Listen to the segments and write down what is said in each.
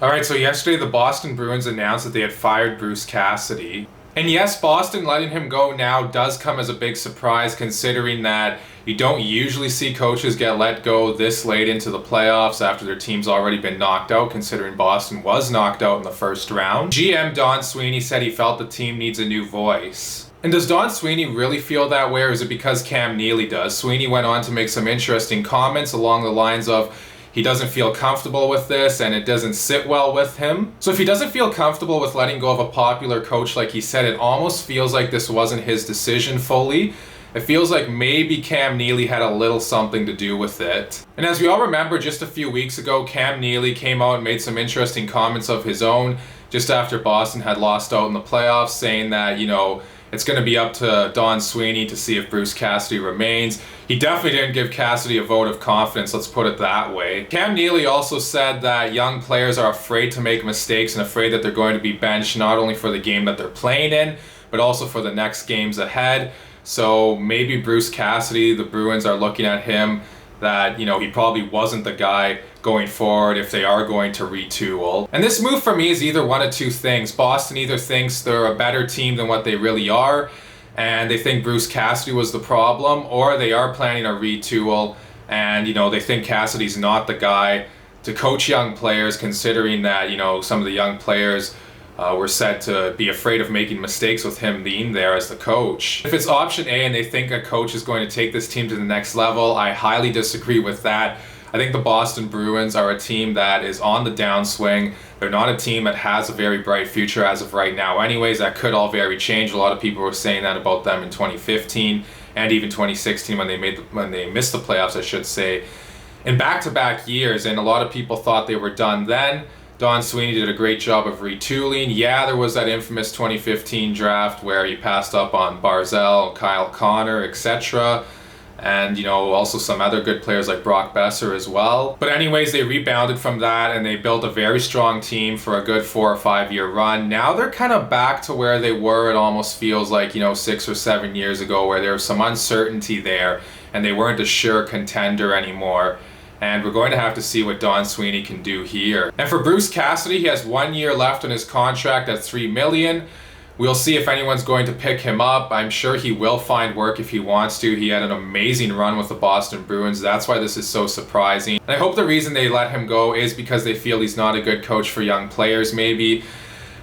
Alright, so yesterday the Boston Bruins announced that they had fired Bruce Cassidy. And yes, Boston letting him go now does come as a big surprise, considering that you don't usually see coaches get let go this late into the playoffs after their team's already been knocked out, considering Boston was knocked out in the first round. GM Don Sweeney said he felt the team needs a new voice. And does Don Sweeney really feel that way, or is it because Cam Neely does? Sweeney went on to make some interesting comments along the lines of, he doesn't feel comfortable with this and it doesn't sit well with him. So if he doesn't feel comfortable with letting go of a popular coach like he said, it almost feels like this wasn't his decision fully. It feels like maybe Cam Neely had a little something to do with it. And as we all remember, just a few weeks ago, Cam Neely came out and made some interesting comments of his own just after Boston had lost out in the playoffs, saying that, it's going to be up to Don Sweeney to see if Bruce Cassidy remains. He definitely didn't give Cassidy a vote of confidence, let's put it that way. Cam Neely also said that young players are afraid to make mistakes and afraid that they're going to be benched not only for the game that they're playing in, but also for the next games ahead. So maybe Bruce Cassidy, the Bruins are looking at him that, he probably wasn't the guy going forward if they are going to retool. And this move for me is either one of two things. Boston either thinks they're a better team than what they really are, and they think Bruce Cassidy was the problem, or they are planning a retool and, they think Cassidy's not the guy to coach young players, considering that, some of the young players were said to be afraid of making mistakes with him being there as the coach. If it's option A and they think a coach is going to take this team to the next level, I highly disagree with that. I think the Boston Bruins are a team that is on the downswing. They're not a team that has a very bright future as of right now. Anyways, that could all very change. A lot of people were saying that about them in 2015 and even 2016 when they missed the playoffs, I should say, in back-to-back years. And a lot of people thought they were done then. Don Sweeney did a great job of retooling. Yeah, there was that infamous 2015 draft where he passed up on Barzal, Kyle Connor, etc. And, also some other good players like Brock Besser as well. But anyways, they rebounded from that and they built a very strong team for a good 4 or 5 year run. Now they're kind of back to where they were, it almost feels like, 6 or 7 years ago, where there was some uncertainty there and they weren't a sure contender anymore. And we're going to have to see what Don Sweeney can do here. And for Bruce Cassidy, he has 1 year left on his contract at $3 million. We'll see if anyone's going to pick him up. I'm sure he will find work if he wants to. He had an amazing run with the Boston Bruins. That's why this is so surprising. And I hope the reason they let him go is because they feel he's not a good coach for young players, maybe.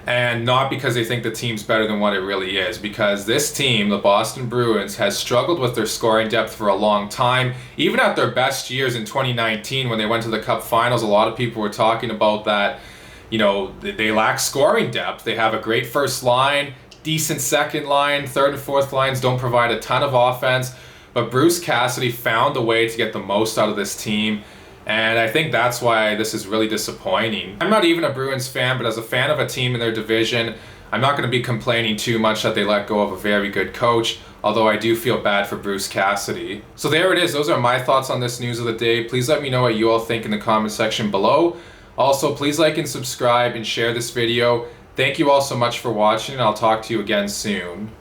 And not because they think the team's better than what it really is. Because this team, the Boston Bruins, has struggled with their scoring depth for a long time. Even at their best years in 2019, when they went to the Cup Finals, a lot of people were talking about that, they lack scoring depth. They have a great first line, decent second line, third and fourth lines don't provide a ton of offense. But Bruce Cassidy found a way to get the most out of this team. And I think that's why this is really disappointing. I'm not even a Bruins fan, but as a fan of a team in their division, I'm not going to be complaining too much that they let go of a very good coach, although I do feel bad for Bruce Cassidy. So there it is. Those are my thoughts on this news of the day. Please let me know what you all think in the comment section below. Also, please like and subscribe and share this video. Thank you all so much for watching, and I'll talk to you again soon.